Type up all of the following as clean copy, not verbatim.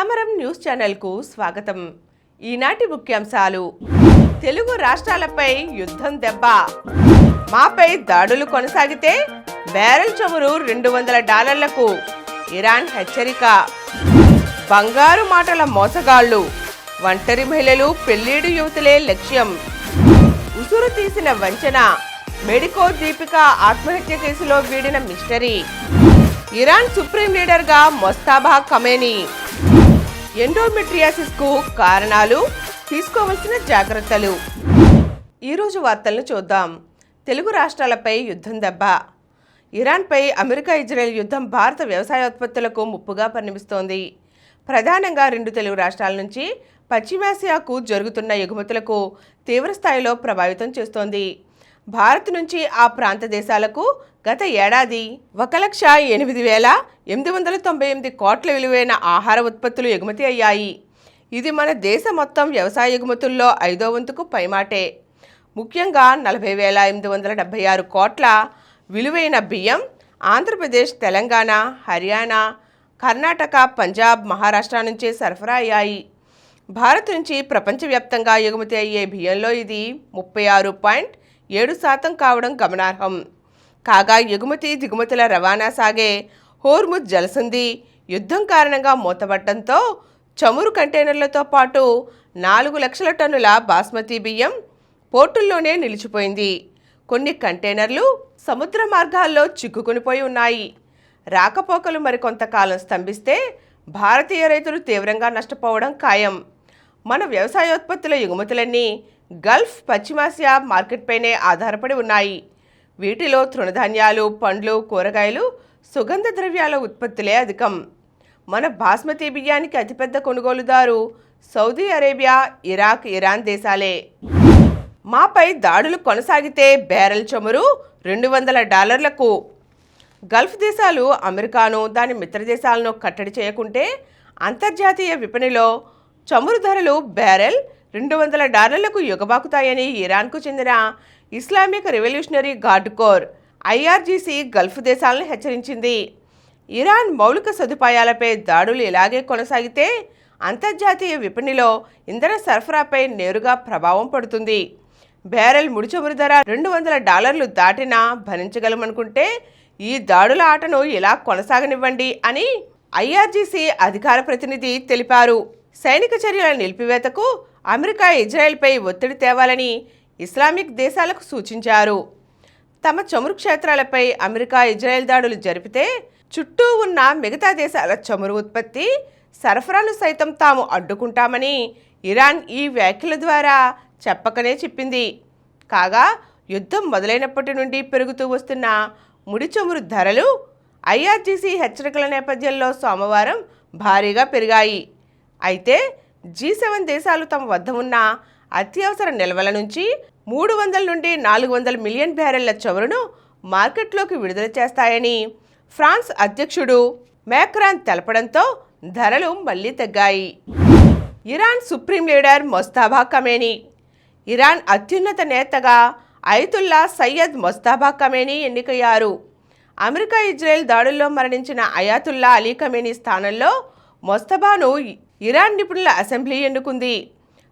సమరం న్యూస్ ఛానల్కు స్వాగతం. ఈనాటి ముఖ్యాంశాలు. తెలుగు రాష్ట్రాలపై యుద్ధం దెబ్బ, మాపై దాడులు కొనసాగితే బ్యారెల్ చమురు $200లకు, ఇరాన్ హెచ్చరిక. బంగారు మాటల మోసగాళ్లు, ఒంటరి మహిళలు, పెళ్లిడు యువతులే లక్ష్యం. ఉసురు తీసిన వంచన, మెడికో దీపిక ఆత్మహత్య కేసులో వీడిన మిస్టరీ. ఇరాన్ సుప్రీం లీడర్గా మొస్తాబా ఖమేనీ. ఎండోమెట్రియాసిస్ కు కారణాలు, తీసుకోవాల్సిన జాగ్రత్తలు. ఈరోజు వార్తలను చూద్దాం. తెలుగు రాష్ట్రాలపై యుద్ధం దెబ్బ. ఇరాన్పై అమెరికా ఇజ్రాయెల్ యుద్ధం భారత వ్యవసాయోత్పత్తులకు ముప్పుగా పరిణమిస్తోంది. ప్రధానంగా 2 తెలుగు రాష్ట్రాల నుంచి పశ్చిమాసియాకు జరుగుతున్న ఎగుమతులకు తీవ్రస్థాయిలో ప్రభావితం చేస్తోంది. భారత్ నుంచి ఆ ప్రాంత దేశాలకు గత ఏడాది 1,08,898 కోట్ల విలువైన ఆహార ఉత్పత్తులు ఎగుమతి అయ్యాయి. ఇది మన దేశ మొత్తం వ్యవసాయ ఎగుమతుల్లో 5వ వంతుకు పైమాటే. ముఖ్యంగా 40,876 కోట్ల విలువైన బియ్యం ఆంధ్రప్రదేశ్, తెలంగాణ, హర్యానా, కర్ణాటక, పంజాబ్, మహారాష్ట్ర నుంచే సరఫరా అయ్యాయి. భారత్ నుంచి ప్రపంచవ్యాప్తంగా ఎగుమతి అయ్యే బియ్యంలో ఇది 36.7% కావడం గమనార్హం. కాగా ఎగుమతి దిగుమతుల రవాణా సాగే హోర్ముజ్ జలసంధి యుద్ధం కారణంగా మూతపడటంతో చమురు కంటైనర్లతో పాటు 4 లక్షల టన్నుల బాస్మతి బియ్యం పోర్టుల్లోనే నిలిచిపోయింది. కొన్ని కంటైనర్లు సముద్ర మార్గాల్లో చిక్కుకునిపోయి ఉన్నాయి. రాకపోకలు మరికొంతకాలం స్తంభిస్తే భారతీయ రైతులు తీవ్రంగా నష్టపోవడం ఖాయం. మన వ్యవసాయోత్పత్తుల ఎగుమతులన్నీ గల్ఫ్, పశ్చిమాసియా మార్కెట్పైనే ఆధారపడి ఉన్నాయి. వీటిలో తృణధాన్యాలు, పండ్లు, కూరగాయలు, సుగంధ ద్రవ్యాల ఉత్పత్తులే అధికం. మన బాస్మతి బియ్యానికి అతిపెద్ద కొనుగోలుదారు సౌదీ అరేబియా, ఇరాక్, ఇరాన్ దేశాలే. మాపై దాడులు కొనసాగితే బ్యారెల్ చమురు $200లకు. గల్ఫ్ దేశాలు అమెరికాను, దాని మిత్ర దేశాలను కట్టడి చేయకుంటే అంతర్జాతీయ విపణిలో చమురు ధరలు బ్యారెల్ $200లకు ఎగబాకుతాయని ఇరాన్కు చెందిన Islamic Revolutionary Guard Corps IRGC Gulf దేశాలను హెచ్చరించింది. ఇరాన్ మౌలిక సదుపాయాలపై దాడులు ఇలాగే కొనసాగితే అంతర్జాతీయ విపణిలో ఇంధన సరఫరాపై నేరుగా ప్రభావం పడుతుంది. బ్యారెల్ ముడి చమురు ధర $200 దాటినా భరించగలమనుకుంటే ఈ దాడుల ఆటను ఇలా కొనసాగనివ్వండి అని IRGC అధికార ప్రతినిధి తెలిపారు. సైనిక చర్యల నిలిపివేతకు అమెరికా ఇజ్రాయెల్పై ఒత్తిడి తేవాలని ఇస్లామిక్ దేశాలకు సూచించారు. తమ చమురు క్షేత్రాలపై అమెరికా, ఇజ్రాయెల్ దాడులు జరిపితే చుట్టూ ఉన్న మిగతా దేశాల చమురు ఉత్పత్తి, సరఫరాను సైతం తాము అడ్డుకుంటామని ఇరాన్ ఈ వ్యాఖ్యల ద్వారా చెప్పకనే చెప్పింది. కాగా యుద్ధం మొదలైనప్పటి నుండి పెరుగుతూ వస్తున్న ముడి చమురు ధరలు IRGC హెచ్చరికల నేపథ్యంలో సోమవారం భారీగా పెరిగాయి. అయితే G7 దేశాలు తమ వద్ద ఉన్న అత్యవసర నిల్వల నుంచి 300 నుండి 400 మిలియన్ బ్యారెళ్ల చమురును మార్కెట్లోకి విడుదల చేస్తాయని ఫ్రాన్స్ అధ్యక్షుడు మ్యాక్రాన్ తెలపడంతో ధరలు మళ్లీ తగ్గాయి. Iran supreme leader Mojtaba Khamenei. Iran అత్యున్నత నేతగా అయతుల్లా సయ్యద్ మొస్తాబా ఖమేనీ ఎన్నికయ్యారు. అమెరికా, ఇజ్రాయెల్ దాడుల్లో మరణించిన అయాతుల్లా అలీ ఖమేనీ స్థానంలో మొస్తబాను ఇరాన్ నిపుణుల అసెంబ్లీ ఎన్నుకుంది.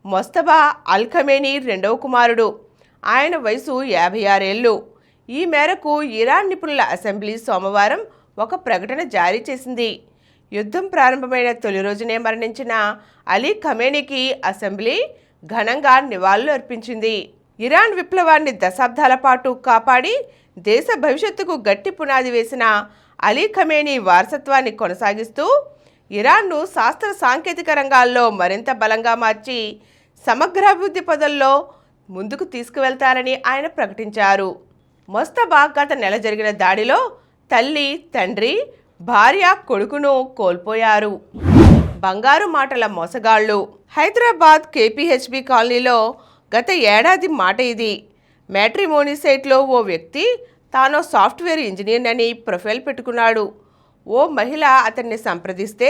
మొస్తబా అల్ ఖమేనీ 2వ కుమారుడు. ఆయన వయసు 56 ఏళ్లు. ఈ మేరకు ఇరాన్ నిపుణుల అసెంబ్లీ సోమవారం ఒక ప్రకటన జారీ చేసింది. యుద్ధం ప్రారంభమైన తొలి రోజునే మరణించిన అలీ ఖమేనీకి అసెంబ్లీ ఘనంగా నివాళులు అర్పించింది. ఇరాన్ విప్లవాన్ని దశాబ్దాల పాటు కాపాడి దేశ భవిష్యత్తుకు గట్టి పునాది వేసిన అలీ ఖమేనీ వారసత్వాన్ని కొనసాగిస్తూ ఇరాన్ను శాస్త్ర సాంకేతిక రంగాల్లో మరింత బలంగా మార్చి సమగ్రాభివృద్ధి పదంలో ముందుకు తీసుకువెళ్తారని ఆయన ప్రకటించారు. మొస్తబా గత నెల జరిగిన దాడిలో తల్లి, తండ్రి, భార్య, కొడుకును కోల్పోయారు. బంగారు మాటల మోసగాళ్లు. హైదరాబాద్ KPHB కాలనీలో గత ఏడాది మాట ఇది. మ్యాట్రిమోనీ సైట్లో ఓ వ్యక్తి తాను సాఫ్ట్వేర్ ఇంజనీర్ అని ప్రొఫైల్ పెట్టుకున్నాడు. ఓ మహిళ అతన్ని సంప్రదిస్తే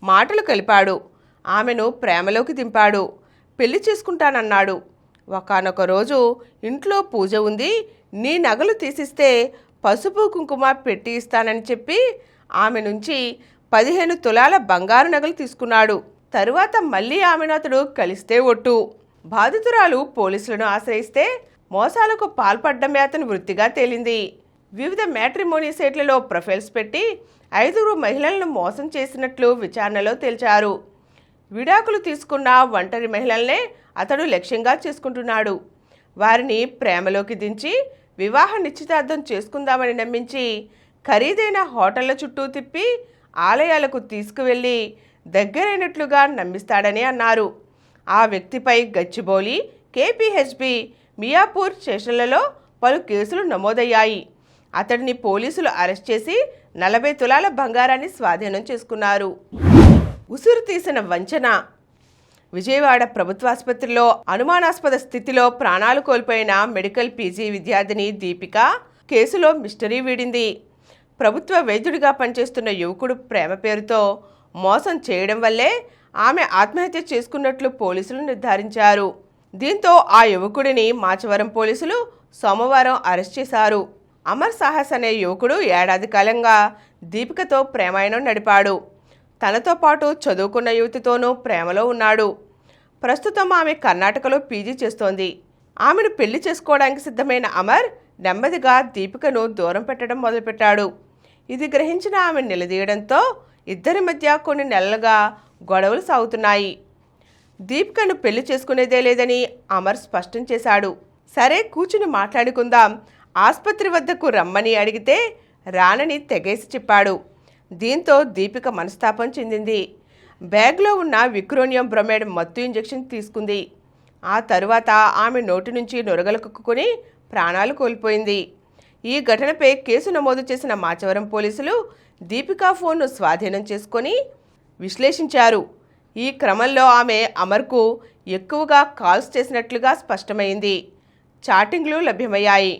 మాటలు కలిపాడు. ఆమెను ప్రేమలోకి దింపాడు. పెళ్లి చేసుకుంటానన్నాడు. ఒకానొక రోజు ఇంట్లో పూజ ఉంది, నీ నగలు తీసిస్తే పసుపు కుంకుమ పెట్టి ఇస్తానని చెప్పి ఆమె నుంచి 15 తులాల బంగారు నగలు తీసుకున్నాడు. తరువాత మళ్లీ ఆమెను అతడు కలిస్తే ఒట్టు. బాధితురాలు పోలీసులను ఆశ్రయిస్తే మోసాలకు పాల్పడ్డమే అతని వృత్తిగా తేలింది. వివిధ మ్యాట్రిమోనీ సైట్లలో ప్రొఫైల్స్ పెట్టి 5 మహిళలను మోసం చేసినట్లు విచారణలో తేల్చారు. విడాకులు తీసుకున్న ఒంటరి మహిళలనే అతడు లక్ష్యంగా చేసుకుంటున్నాడు. వారిని ప్రేమలోకి దించి వివాహ నిశ్చితార్థం చేసుకుందామని నమ్మించి ఖరీదైన హోటళ్ల చుట్టూ తిప్పి ఆలయాలకు తీసుకువెళ్లి దగ్గరైనట్లుగా నమ్మిస్తాడని అన్నారు. ఆ వ్యక్తిపై గచ్చిబౌలి, కేపీహెచ్బి, మియాపూర్ స్టేషన్లలో పలు కేసులు నమోదయ్యాయి. అతడిని పోలీసులు అరెస్ట్ చేసి 40 తులాల బంగారాన్ని స్వాధీనం చేసుకున్నారు. ఉసురు తీసిన వంచన. విజయవాడ ప్రభుత్వాసుపత్రిలో అనుమానాస్పద స్థితిలో ప్రాణాలు కోల్పోయిన మెడికల్ పీజీ విద్యార్థిని దీపిక కేసులో మిస్టరీ వీడింది. ప్రభుత్వ వైద్యుడిగా పనిచేస్తున్న యువకుడు ప్రేమ పేరుతో మోసం చేయడం వల్లే ఆమె ఆత్మహత్య చేసుకున్నట్లు పోలీసులు నిర్ధారించారు. దీంతో ఆ యువకుడిని మాచవరం పోలీసులు సోమవారం అరెస్ట్ చేశారు. అమర్ సాహస్ అనే యువకుడు ఏడాది కాలంగా దీపికతో ప్రేమాయణం నడిపాడు. తనతో పాటు చదువుకున్న యువతితోనూ ప్రేమలో ఉన్నాడు. ప్రస్తుతం ఆమె కర్ణాటకలో పీజీ చేస్తోంది. ఆమెను పెళ్లి చేసుకోవడానికి సిద్ధమైన అమర్ నెమ్మదిగా దీపికను దూరం పెట్టడం మొదలుపెట్టాడు. ఇది గ్రహించిన ఆమె నిలదీయడంతో ఇద్దరి మధ్య కొన్ని నెలలుగా గొడవలు సాగుతున్నాయి. దీపికను పెళ్లి చేసుకునేదే లేదని అమర్ స్పష్టం చేశాడు. సరే, కూర్చుని మాట్లాడుకుందాం, ఆసుపత్రి వద్దకు రమ్మని అడిగితే రానని తెగేసి చెప్పాడు. దీంతో దీపిక మనస్తాపం చెందింది. బ్యాగ్లో ఉన్న విక్రోనియం బ్రోమైడ్ మత్తు ఇంజెక్షన్ తీసుకుంది. ఆ తరువాత ఆమె నోటి నుంచి నొరగలు కక్కుని ప్రాణాలు కోల్పోయింది. ఈ ఘటనపై కేసు నమోదు చేసిన మాచవరం పోలీసులు దీపికా ఫోన్ను స్వాధీనం చేసుకొని విశ్లేషించారు. ఈ క్రమంలో ఆమె అమర్కు ఎక్కువగా కాల్స్ చేసినట్లుగా స్పష్టమైంది. చాటింగ్లు లభ్యమయ్యాయి.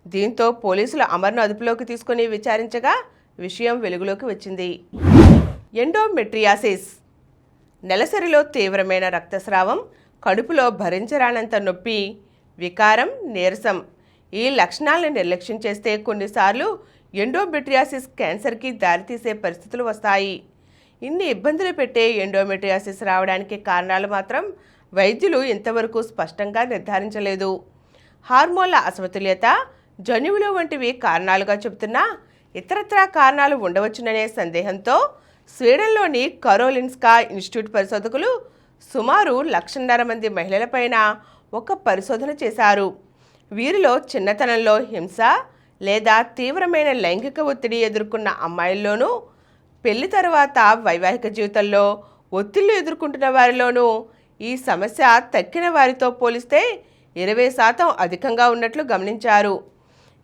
దీంతో పోలీసులు అమర్ను అదుపులోకి తీసుకుని విచారించగా విషయం వెలుగులోకి వచ్చింది. ఎండోమెట్రియాసిస్. నెలసరిలో తీవ్రమైన రక్తస్రావం, కడుపులో భరించరానంత నొప్పి, వికారం, నీరసం ఈ లక్షణాలను నిర్లక్ష్యం చేస్తే కొన్నిసార్లు ఎండోమెట్రియాసిస్ క్యాన్సర్కి దారితీసే పరిస్థితులు వస్తాయి. ఇన్ని ఇబ్బందులు పెట్టే ఎండోమెట్రియాసిస్ రావడానికి కారణాలు మాత్రం వైద్యులు ఇంతవరకు స్పష్టంగా నిర్ధారించలేదు. హార్మోన్ల అసమతుల్యత, జన్యువులు వంటివి కారణాలుగా చెబుతున్నా ఇతరత్రా కారణాలు ఉండవచ్చుననే సందేహంతో స్వీడన్లోని కరోలిన్స్కా ఇన్స్టిట్యూట్ పరిశోధకులు సుమారు 1,50,000 మంది మహిళలపైన ఒక పరిశోధన చేశారు. వీరిలో చిన్నతనంలో హింస లేదా తీవ్రమైన లైంగిక ఒత్తిడి ఎదుర్కొన్న అమ్మాయిల్లోనూ, పెళ్లి తర్వాత వైవాహిక జీవితంలో ఒత్తిళ్లు ఎదుర్కొంటున్న వారిలోనూ ఈ సమస్య తక్కిన వారితో పోలిస్తే 20% అధికంగా ఉన్నట్లు గమనించారు.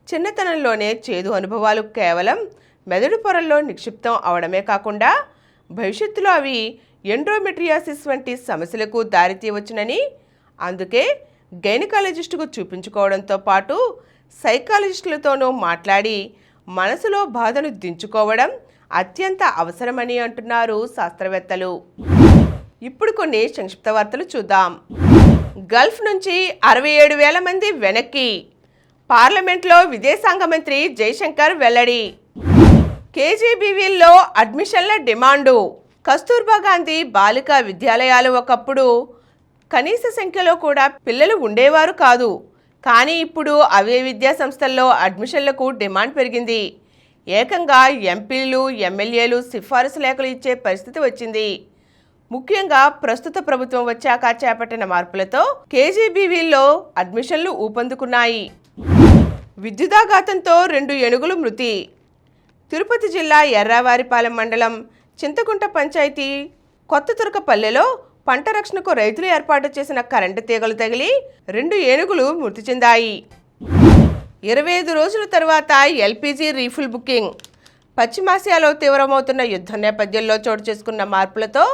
చిన్నతనంలోనే చేదు అనుభవాలు కేవలం మెదడు పొరల్లో నిక్షిప్తం అవడమే కాకుండా భవిష్యత్తులో అవి ఎండోమెట్రియాసిస్ వంటి సమస్యలకు దారితీయవచ్చునని, అందుకే గైనకాలజిస్టుకు చూపించుకోవడంతో పాటు సైకాలజిస్టులతోనూ మాట్లాడి మనసులో బాధను దించుకోవడం అత్యంత అవసరమని అంటున్నారు శాస్త్రవేత్తలు. ఇప్పుడు కొన్ని సంక్షిప్త వార్తలు చూద్దాం. గల్ఫ్ నుంచి 67,000 మంది వెనక్కి. పార్లమెంట్లో విదేశాంగ మంత్రి జైశంకర్ వెల్లడి. కేజీబీవీల్లో అడ్మిషన్ల డిమాండు. కస్తూర్బా గాంధీ బాలికా విద్యాలయాలు ఒకప్పుడు కనీస సంఖ్యలో కూడా పిల్లలు ఉండేవారు కాదు. కానీ ఇప్పుడు అవే విద్యా సంస్థల్లో అడ్మిషన్లకు డిమాండ్ పెరిగింది. ఏకంగా ఎంపీలు, ఎమ్మెల్యేలు సిఫారసు లేఖలు ఇచ్చే పరిస్థితి వచ్చింది. ముఖ్యంగా ప్రస్తుత ప్రభుత్వం వచ్చాక చేపట్టిన మార్పులతో కేజీబీవీల్లో అడ్మిషన్లు ఊపందుకున్నాయి. విద్యుదాఘాతంతో 2 ఏనుగులు మృతి. తిరుపతి జిల్లా ఎర్రావారిపాలెం మండలం చింతకుంట పంచాయతీ కొత్త తురకపల్లెలో పంట రక్షణకు రైతులు ఏర్పాటు చేసిన కరెంటు తీగలు తగిలి 2 ఏనుగులు మృతి చెందాయి. 25 రోజుల తర్వాత ఎల్పీజీ రీఫిల్ బుకింగ్. పశ్చిమాసియాలో తీవ్రమవుతున్న యుద్ధం నేపథ్యంలో చోటు చేసుకున్న మార్పులతో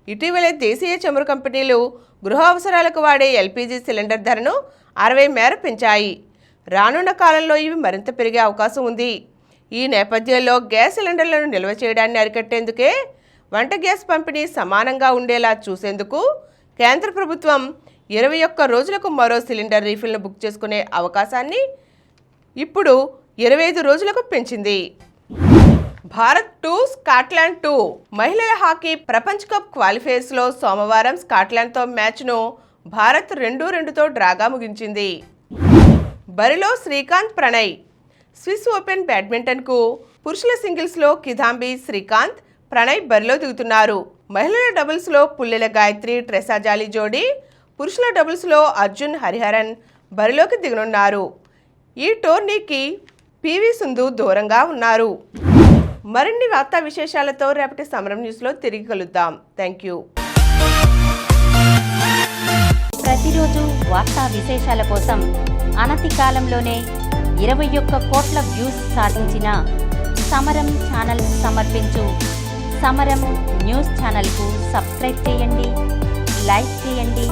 ఇటీవలే దేశీయ చమురు కంపెనీలు గృహ అవసరాలకు వాడే ఎల్పీజీ సిలిండర్ ధరను 60 మేర పెంచాయి. రానున్న కాలంలో ఇవి మరింత పెరిగే అవకాశం ఉంది. ఈ నేపథ్యంలో గ్యాస్ సిలిండర్లను నిల్వ చేయడాన్ని అరికట్టేందుకే వంట గ్యాస్ పంపిణీ సమానంగా ఉండేలా చూసేందుకు కేంద్ర ప్రభుత్వం 21 రోజులకు మరో సిలిండర్ రీఫిల్ను బుక్ చేసుకునే అవకాశాన్ని ఇప్పుడు 25 రోజులకు పెంచింది. భారత్ 2 స్కాట్లాండ్ 2 మహిళల హాకీ ప్రపంచ కప్ క్వాలిఫైర్స్ లో సోమవారం స్కాట్లాండ్తో మ్యాచ్ను భారత్ 2-2తో డ్రాగా ముగించింది. బరిలో శ్రీకాంత్ ప్రణయ్. స్విస్ ఓపెన్ బ్యాడ్మింటన్కు పురుషుల సింగిల్స్లో కిదాంబి శ్రీకాంత్ ప్రణయ్ బరిలో దిగుతున్నారు. మహిళల డబుల్స్లో పుల్లెల గాయత్రి ట్రెసాజాలి జోడీ, పురుషుల డబుల్స్లో అర్జున్ హరిహరన్ బరిలోకి దిగనున్నారు. ఈ టోర్నీకి పివి సింధు దూరంగా ఉన్నారు. మరిన్ని వార్తా విశేషాలతో రేపటి సమరం న్యూస్లో తిరిగి కలుద్దాం. Thank you. ప్రతిరోజు వార్తా విశేషాల కోసం అనతి కాలంలోనే 21 కోట్ల వ్యూస్ సాధించిన సమరం ఛానల్ సమర్పించు సమరం న్యూస్ ఛానల్కు సబ్స్క్రైబ్ చేయండి, లైక్ చేయండి,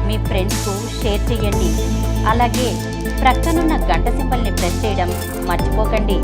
మీ ఫ్రెండ్స్కు షేర్ చేయండి. అలాగే ప్రక్కనున్న గంట సింబల్ని ప్రెస్ చేయడం మర్చిపోకండి.